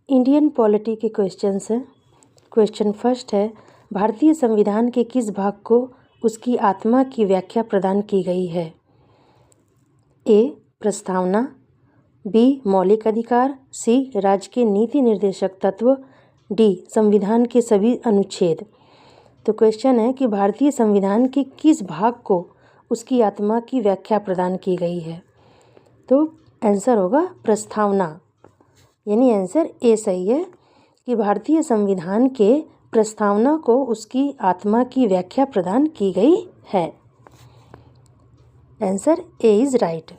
Indian polity के questions हैं। Question first है, भारतीय संविधान के किस भाग को उसकी आत्मा की व्याख्या प्रदान की गई है? ए. प्रस्तावना, बी. मौलिक अधिकार, सी. राज्य के नीति निर्देशक तत्व, डी. संविधान के सभी अनुच्छेद। तो क्वेश्चन है कि भारतीय संविधान के किस भाग को उसकी आत्मा की व्याख्या प्रदान की गई है? तो आंसर होगा प्रस्तावना, यानी आंसर ए सही है कि भारतीय संविधान के प्रस्तावना को उसकी आत्मा की व्याख्या प्रदान की गई है। Answer A is right.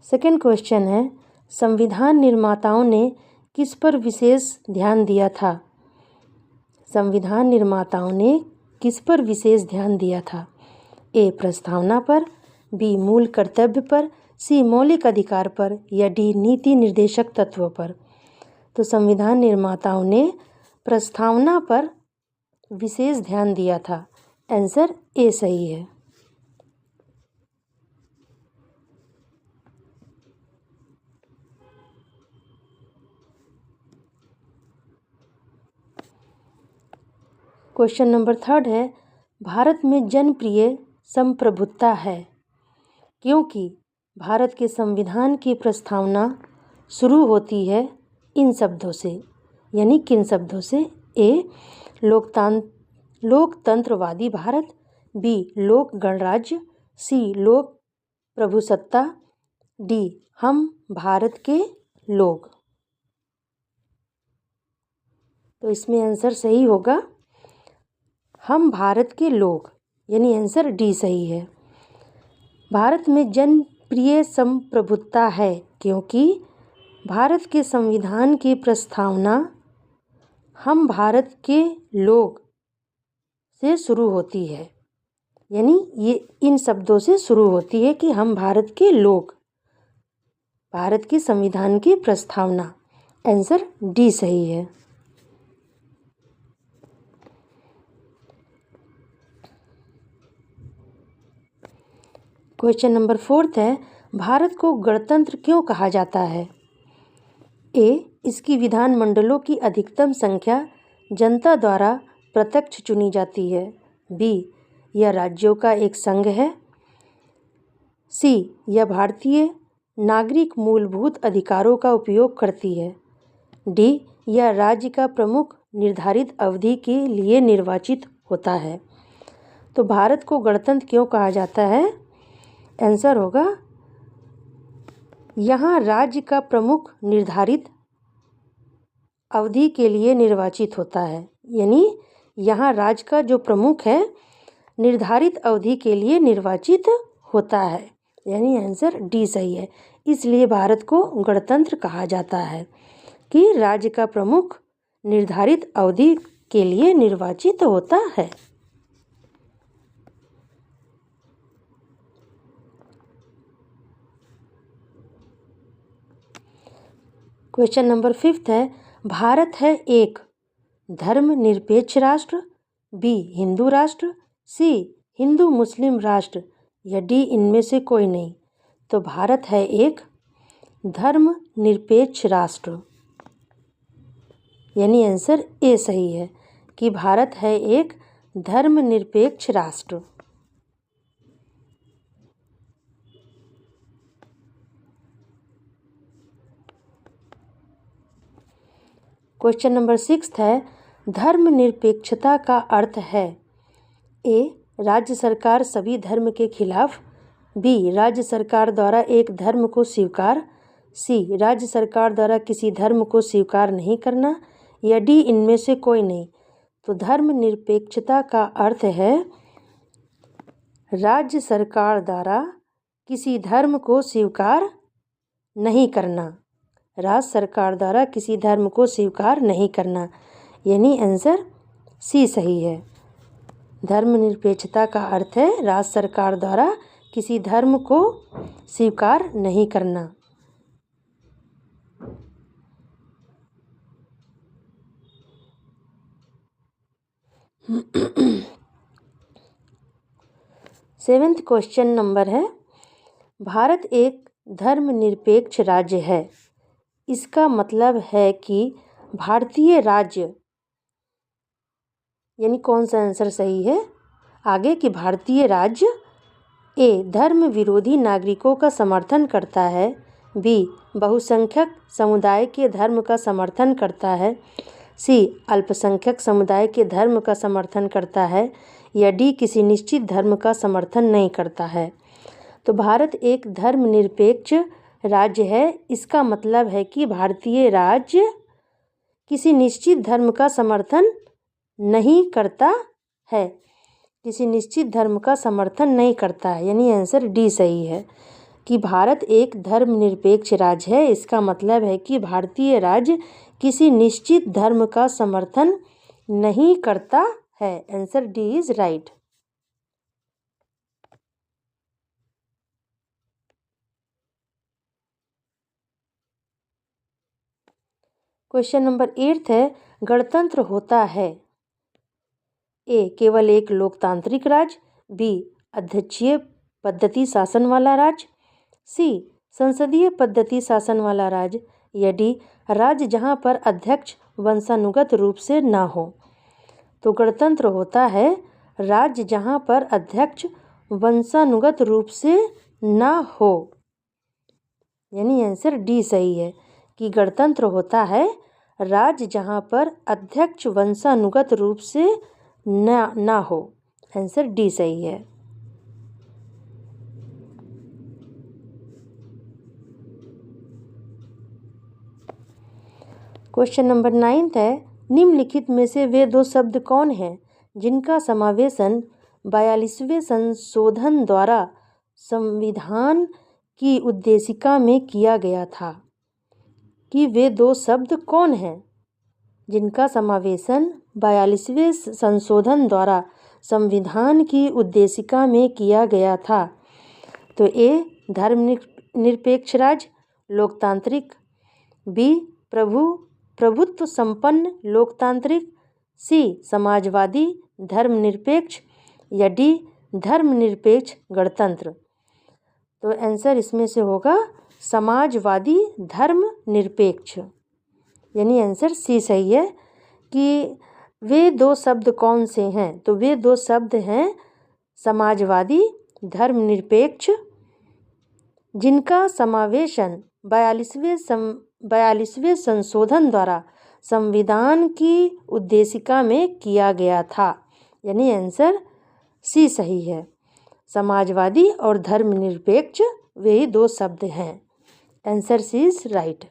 Second question है, संविधान निर्माताओं ने किस पर विशेष ध्यान दिया था? संविधान निर्माताओं ने किस पर विशेष ध्यान दिया था? ए. प्रस्तावना पर, बी. मूल कर्तव्य पर, सी. मौलिक अधिकार पर, या डी. नीति निर्देशक तत्वों पर। तो संविधान निर्माताओं ने प्रस्तावना पर विशेष ध्यान दिया था। आंसर ए सही है। क्वेश्चन नंबर थर्ड है, भारत में जनप्रिय संप्रभुता है क्योंकि भारत के संविधान की प्रस्तावना शुरू होती है इन शब्दों से, यानी किन शब्दों से? ए. लोकतंत्रवादी भारत, बी. लोक गणराज्य, सी. लोक प्रभुसत्ता, डी. हम भारत के लोग। तो इसमें आंसर सही होगा हम भारत के लोग, यानी आंसर डी सही है। भारत में जनप्रिय संप्रभुता है क्योंकि भारत के संविधान की प्रस्तावना हम भारत के लोग से शुरू होती है, यानी ये इन शब्दों से शुरू होती है कि हम भारत के लोग, भारत के संविधान की प्रस्तावना। आंसर डी सही है। क्वेश्चन नंबर फोर्थ है, भारत को गणतंत्र क्यों कहा जाता है? ए. इसकी विधानमंडलों की अधिकतम संख्या जनता द्वारा प्रत्यक्ष चुनी जाती है, बी. यह राज्यों का एक संघ है, सी. यह भारतीय नागरिक मूलभूत अधिकारों का उपयोग करती है, डी. यह राज्य का प्रमुख निर्धारित अवधि के लिए निर्वाचित होता है। तो भारत को गणतंत्र क्यों कहा जाता है? आंसर होगा यहाँ राज्य का प्रमुख निर्धारित अवधि के लिए निर्वाचित होता है, यानी यहाँ राज्य का जो प्रमुख है निर्धारित अवधि के लिए निर्वाचित होता है, यानी आंसर डी सही है। इसलिए भारत को गणतंत्र कहा जाता है कि राज्य का प्रमुख निर्धारित अवधि के लिए निर्वाचित होता है। क्वेश्चन नंबर फिफ्थ है, भारत है एक धर्मनिरपेक्ष राष्ट्र, बी. हिंदू राष्ट्र, सी. हिंदू मुस्लिम राष्ट्र, या डी. इनमें से कोई नहीं। तो भारत है एक धर्मनिरपेक्ष राष्ट्र, यानी आंसर ए सही है कि भारत है एक धर्मनिरपेक्ष राष्ट्र। क्वेश्चन नंबर सिक्स्थ है, धर्मनिरपेक्षता का अर्थ है? ए. राज्य सरकार सभी धर्म के खिलाफ, बी. राज्य सरकार द्वारा एक धर्म को स्वीकार, सी. राज्य सरकार द्वारा किसी धर्म को स्वीकार नहीं करना, या डी. इनमें से कोई नहीं। तो धर्मनिरपेक्षता का अर्थ है राज्य सरकार द्वारा किसी धर्म को स्वीकार नहीं करना, राज्य सरकार द्वारा किसी धर्म को स्वीकार नहीं करना, यानी आंसर सी सही है। धर्मनिरपेक्षता का अर्थ है राज्य सरकार द्वारा किसी धर्म को स्वीकार नहीं करना। 7th क्वेश्चन नंबर है, भारत एक धर्मनिरपेक्ष राज्य है। इसका मतलब है कि भारतीय राज्य, यानी कौन सा आंसर सही है आगे, कि भारतीय राज्य ए धर्म विरोधी नागरिकों का समर्थन करता है, बी बहुसंख्यक समुदाय के धर्म का समर्थन करता है, सी अल्पसंख्यक समुदाय के धर्म का समर्थन करता है, या डी किसी निश्चित धर्म का समर्थन नहीं करता है। तो भारत एक धर्मनिरपेक्ष राज्य है। इसका मतलब है कि भारतीय राज्य किसी निश्चित धर्म का समर्थन नहीं करता है, किसी निश्चित धर्म का समर्थन नहीं करता है, यानी आंसर डी सही है कि भारत एक धर्मनिरपेक्ष राज्य है। इसका मतलब है कि भारतीय राज्य किसी निश्चित धर्म का समर्थन नहीं करता है। Answer D is right. Question number 8 है, गणतंत्र होता है ए केवल एक लोकतांत्रिक राज्य, बी अध्यक्षीय पद्धति शासन वाला राज्य, सी संसदीय पद्धति शासन वाला राज्य, या डी राज्य जहां पर अध्यक्ष वंशानुगत रूप से ना हो। तो गणतंत्र होता है राज्य जहां पर अध्यक्ष वंशानुगत रूप से ना हो, यानी आंसर डी सही है कि गणतंत्र होता है राज्य जहां पर अध्यक्ष वंशानुगत रूप से ना हो। आंसर डी सही है। क्वेश्चन नंबर 9 है, निम्नलिखित में से वे दो शब्द कौन हैं जिनका समावेशन 42वें संशोधन द्वारा संविधान की उद्देशिका में किया गया था? कि वे दो शब्द कौन हैं जिनका समावेशन 42वें संशोधन द्वारा संविधान की उद्देशिका में किया गया था? तो ए धर्मनिरपेक्ष राज्य लोकतांत्रिक, बी प्रभुत्व संपन्न लोकतांत्रिक, सी समाजवादी धर्मनिरपेक्ष, या डी धर्मनिरपेक्ष गणतंत्र। तो आंसर इसमें से होगा समाजवादी धर्मनिरपेक्ष, यानी आंसर सी सही है कि वे दो शब्द कौन से हैं। तो वे दो शब्द हैं समाजवादी धर्मनिरपेक्ष, जिनका समावेशन 42वें संशोधन द्वारा संविधान की उद्देशिका में किया गया था, यानी आंसर सी सही है। समाजवादी और धर्मनिरपेक्ष वे ही दो शब्द हैं। Answer C is right.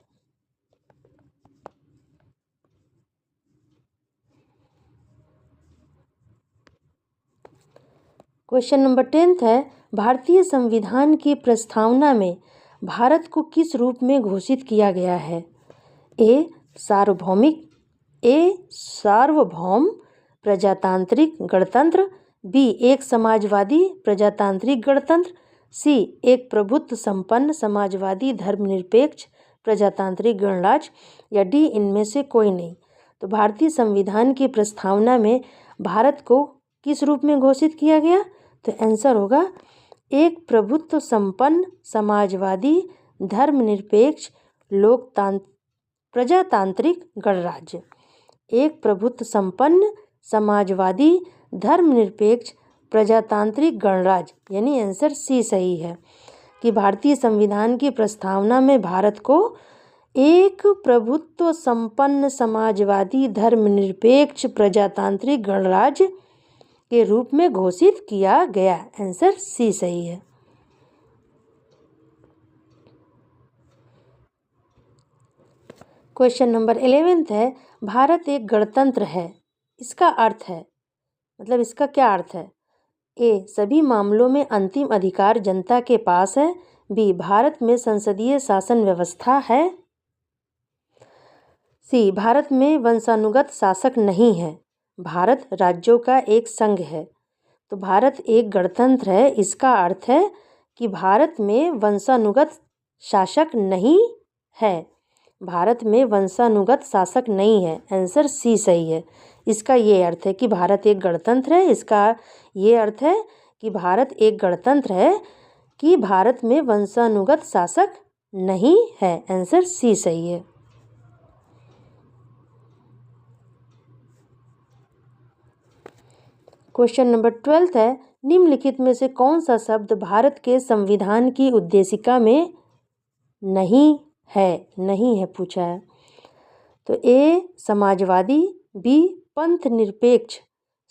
Question number 10 है, भारतीय संविधान की प्रस्तावना में भारत को किस रूप में घोषित किया गया है? ए सार्वभौम प्रजातांत्रिक गणतंत्र, बी एक समाजवादी प्रजातांत्रिक गणतंत्र, सी एक प्रभुत्व संपन्न समाजवादी धर्मनिरपेक्ष प्रजातांत्रिक गणराज्य, या डी इनमें से कोई नहीं। तो भारतीय संविधान की प्रस्तावना में भारत को किस रूप में घोषित किया गया? तो आंसर होगा एक प्रभुत्व संपन्न समाजवादी धर्मनिरपेक्ष प्रजातांत्रिक गणराज्य। एक प्रभुत्व संपन्न समाजवादी धर्मनिरपेक्ष प्रजातांत्रिक गणराज्य, यानी आंसर सी सही है कि भारतीय संविधान की प्रस्तावना में भारत को एक प्रभुत्व संपन्न समाजवादी धर्मनिरपेक्ष प्रजातांत्रिक गणराज्य के रूप में घोषित किया गया। आंसर सी सही है। क्वेश्चन नंबर 11 है, भारत एक गणतंत्र है। इसका अर्थ है, मतलब इसका क्या अर्थ है? ए सभी मामलों में अंतिम अधिकार जनता के पास है, बी भारत में संसदीय शासन व्यवस्था है, सी भारत में वंशानुगत शासक नहीं है, भारत राज्यों का एक संघ है। तो भारत एक गणतंत्र है, इसका अर्थ है कि भारत में वंशानुगत शासक नहीं है, भारत में वंशानुगत शासक नहीं है। आंसर सी सही है। इसका ये अर्थ है कि भारत एक गणतंत्र है, इसका ये अर्थ है कि भारत एक गणतंत्र है कि भारत में वंशानुगत शासक नहीं है। आंसर सी सही है। क्वेश्चन नंबर 12 है, निम्नलिखित में से कौन सा शब्द भारत के संविधान की उद्देशिका में नहीं है पूछा है। तो ए समाजवादी, बी पंथ निरपेक्ष,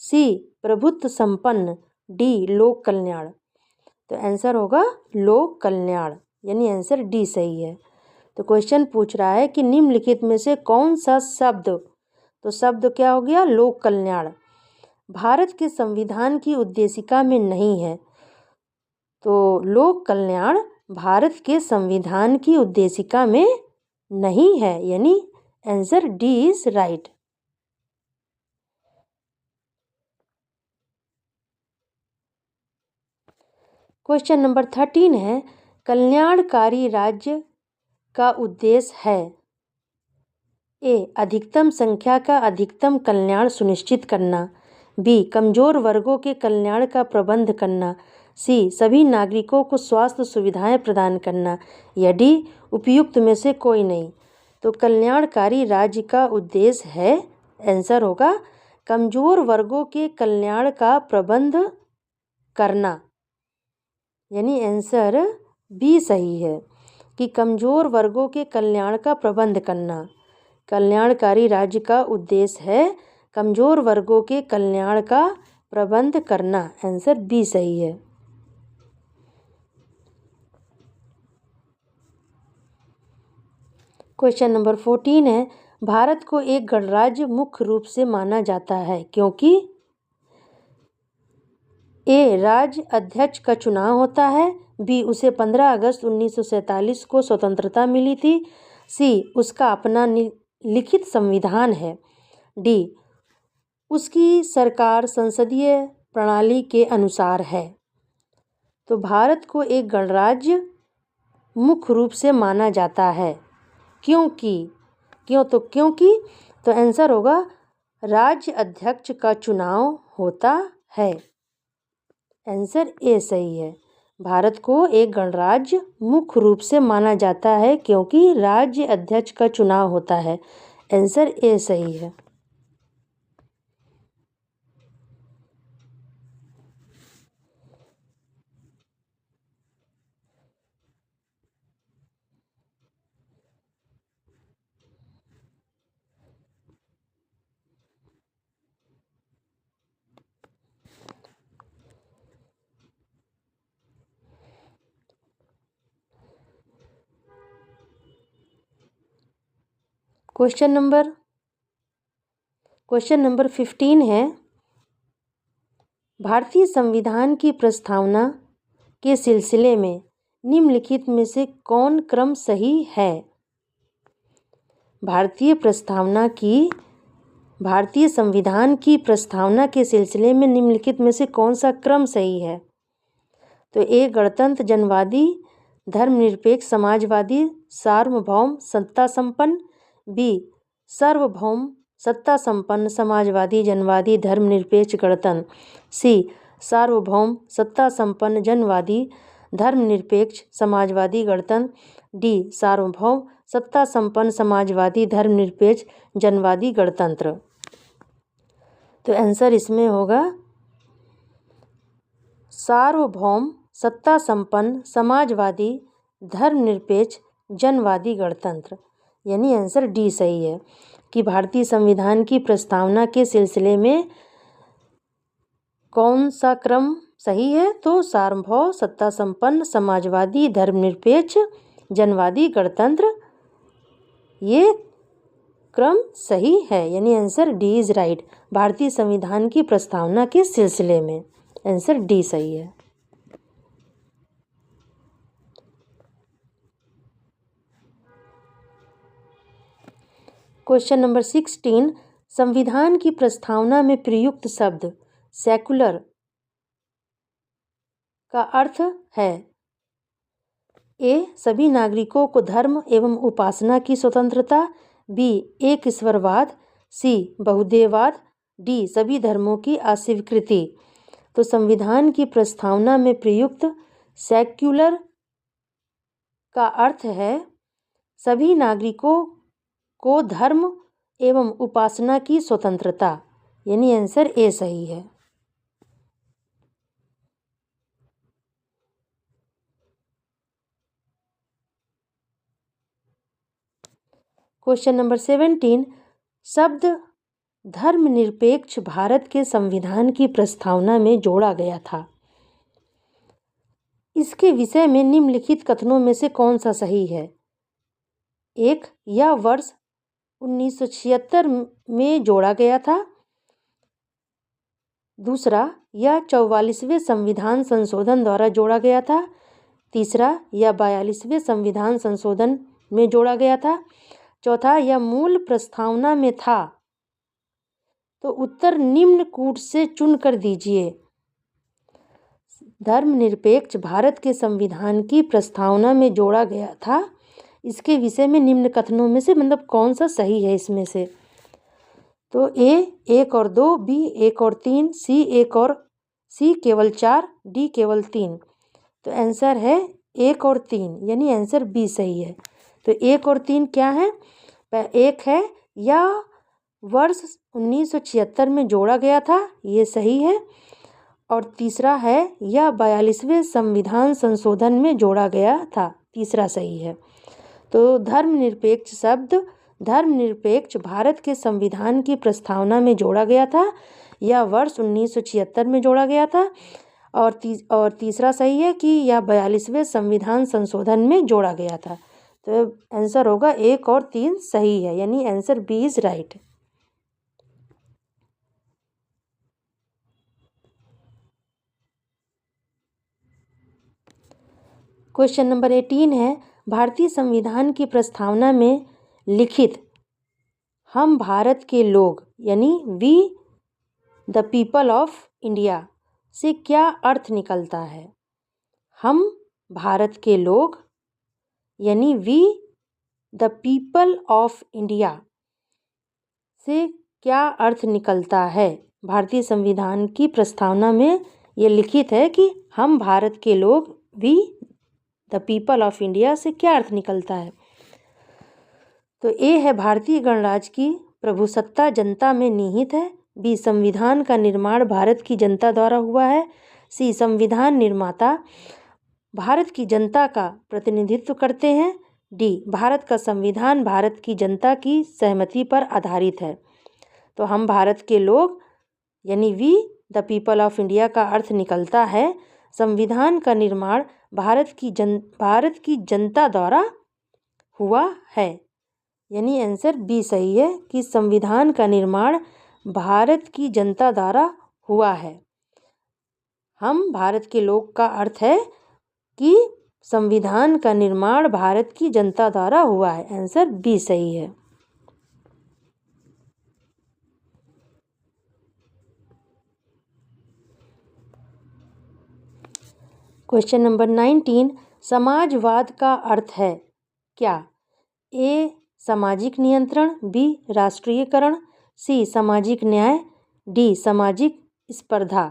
सी प्रभुत्व संपन्न, डी लोक कल्याण। तो आंसर होगा लोक कल्याण, यानी आंसर डी सही है। तो क्वेश्चन पूछ रहा है कि निम्नलिखित में से कौन सा शब्द, तो शब्द क्या हो गया, लोक कल्याण, भारत के संविधान की उद्देशिका में नहीं है। तो लोक कल्याण भारत के संविधान की उद्देशिका में नहीं है, यानी answer D is right. Question number 13 है, कल्याणकारी राज्य का उद्देश्य है ए अधिकतम संख्या का अधिकतम कल्याण सुनिश्चित करना, बी कमजोर वर्गों के कल्याण का प्रबंध करना, सी सभी नागरिकों को स्वास्थ्य सुविधाएं प्रदान करना, या डी उपयुक्त में से कोई नहीं। तो कल्याणकारी राज्य का उद्देश्य है, आंसर होगा कमजोर वर्गों के कल्याण का प्रबंध करना, यानी आंसर बी सही है कि कमजोर वर्गों के कल्याण का प्रबंध करना। कल्याणकारी राज्य का उद्देश्य है कमजोर वर्गों के कल्याण का प्रबंध करना, आंसर बी सही है। क्वेश्चन नंबर 14 है, भारत को एक गणराज्य मुख्य रूप से माना जाता है क्योंकि ए राज्य अध्यक्ष का चुनाव होता है, बी उसे 15 अगस्त 1947 को स्वतंत्रता मिली थी, सी उसका अपना लिखित संविधान है, डी उसकी सरकार संसदीय प्रणाली के अनुसार है। तो भारत को एक गणराज्य मुख्य रूप से माना जाता है क्योंकि तो आंसर होगा राज्य अध्यक्ष का चुनाव होता है, आंसर ए सही है। भारत को एक गणराज्य मुख्य रूप से माना जाता है क्योंकि राज्य अध्यक्ष का चुनाव होता है, आंसर ए सही है। क्वेश्चन नंबर 15 है, भारतीय संविधान की प्रस्तावना के सिलसिले में निम्नलिखित में से कौन क्रम सही है। भारतीय संविधान की प्रस्तावना के सिलसिले में निम्नलिखित में से कौन सा क्रम सही है। तो ए गणतंत्र जनवादी धर्मनिरपेक्ष समाजवादी सार्वभौम सत्ता संपन्न, बी सार्वभौम सत्ता संपन्न समाजवादी जनवादी धर्मनिरपेक्ष गणतंत्र, सी सार्वभौम सत्ता संपन्न जनवादी धर्मनिरपेक्ष समाजवादी गणतंत्र, डी सार्वभौम सत्ता संपन्न समाजवादी धर्मनिरपेक्ष जनवादी गणतंत्र। तो आंसर इसमें होगा सार्वभौम सत्ता संपन्न समाजवादी धर्मनिरपेक्ष जनवादी गणतंत्र, यानी आंसर डी सही है कि भारतीय संविधान की प्रस्तावना के सिलसिले में कौन सा क्रम सही है। तो सार्वभौम सत्ता संपन्न समाजवादी धर्मनिरपेक्ष जनवादी गणतंत्र, ये क्रम सही है, यानी आंसर डी इज राइट। भारतीय संविधान की प्रस्तावना के सिलसिले में आंसर डी सही है। क्वेश्चन नंबर 16, संविधान की प्रस्तावना में प्रयुक्त शब्द सेकुलर का अर्थ है ए सभी नागरिकों को धर्म एवं उपासना की स्वतंत्रता, बी एक ईश्वरवाद, सी बहुदेववाद, डी सभी धर्मों की अस्वीकृति। तो संविधान की प्रस्तावना में प्रयुक्त सेक्युलर का अर्थ है सभी नागरिकों को धर्म एवं उपासना की स्वतंत्रता, यानी आंसर ए सही है। क्वेश्चन नंबर 17, शब्द धर्मनिरपेक्ष भारत के संविधान की प्रस्तावना में जोड़ा गया था। इसके विषय में निम्नलिखित कथनों में से कौन सा सही है? 1, यह वर्ष 1976 में जोड़ा गया था। दूसरा, यह 44वें संविधान संशोधन द्वारा जोड़ा गया था। तीसरा, यह 42वें संविधान संशोधन में जोड़ा गया था। चौथा, यह मूल प्रस्तावना में था। तो उत्तर निम्न कूट से चुन कर दीजिए। धर्मनिरपेक्ष भारत के संविधान की प्रस्तावना में जोड़ा गया था, इसके विषय में निम्न कथनों में से मतलब कौन सा सही है इसमें से? तो ए 1 और 2, बी 1 और 3, सी केवल 4, डी केवल 3। तो आंसर है 1 और 3, यानी आंसर बी सही है। तो 1 और 3 क्या है? 1 है यह वर्ष 1976 में जोड़ा गया था, ये सही है। और तीसरा है यह 42वें संविधान संशोधन में जोड़ा गया था, तीसरा सही है। तो धर्मनिरपेक्ष शब्द धर्मनिरपेक्ष भारत के संविधान की प्रस्तावना में जोड़ा गया था, यह वर्ष 1976 में जोड़ा गया था। और तीसरा सही है कि यह 42वें संविधान संशोधन में जोड़ा गया था। तो आंसर होगा 1 और 3 सही है, यानी answer B is right. Question number 18 है, भारतीय संविधान की प्रस्तावना में लिखित हम भारत के लोग यानी we the people of India से क्या अर्थ निकलता है? हम भारत के लोग यानी we the people of India से क्या अर्थ निकलता है? भारतीय संविधान की प्रस्तावना में ये लिखित है कि हम भारत के लोग we the people of India से क्या अर्थ निकलता है? तो ए है भारतीय गणराज्य की प्रभुसत्ता जनता में निहित है। बी संविधान का निर्माण भारत की जनता द्वारा हुआ है। सी संविधान निर्माता भारत की जनता का प्रतिनिधित्व करते हैं। डी भारत का संविधान भारत की जनता की सहमति पर आधारित है। तो हम भारत के लोग यानी we the people of India का अर्थ निकलता है संविधान का निर्माण भारत की जनता द्वारा हुआ है, यानी आंसर बी सही है कि संविधान का निर्माण भारत की जनता द्वारा हुआ है। हम भारत के लोग का अर्थ है कि संविधान का निर्माण भारत की जनता द्वारा हुआ है, आंसर बी सही है। क्वेश्चन नंबर 19, समाजवाद का अर्थ है क्या? ए सामाजिक नियंत्रण, बी राष्ट्रीयकरण, सी सामाजिक न्याय, डी सामाजिक स्पर्धा।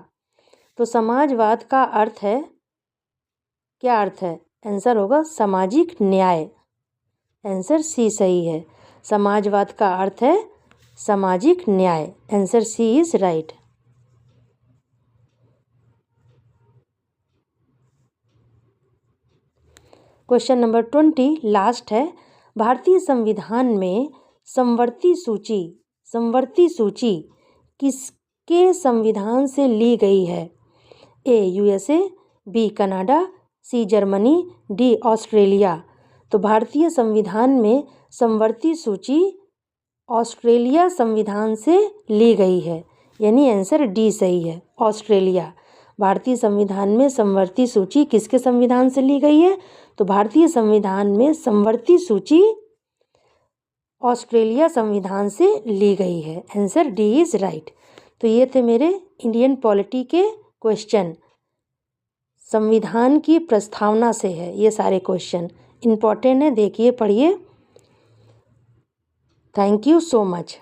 तो समाजवाद का अर्थ है, क्या अर्थ है? आंसर होगा सामाजिक न्याय, आंसर सी सही है। समाजवाद का अर्थ है सामाजिक न्याय, answer C is right. Question number 20 last है, भारतीय संविधान में समवर्ती सूची किसके संविधान से ली गई है? A USA, B Canada, C Germany, D Australia. तो भारतीय संविधान में समवर्ती सूची ऑस्ट्रेलिया संविधान से ली गई है, यानी आंसर डी सही है, ऑस्ट्रेलिया। भारतीय संविधान में समवर्ती सूची किसके संविधान से ली गई है? तो भारतीय संविधान में समवर्ती सूची ऑस्ट्रेलिया संविधान से ली गई है, आंसर डी इज राइट। तो ये थे मेरे इंडियन पॉलिटी के क्वेश्चन, संविधान की प्रस्तावना से है ये सारे क्वेश्चन, इम्पोर्टेंट है, देखिए पढ़िए। Thank you so much.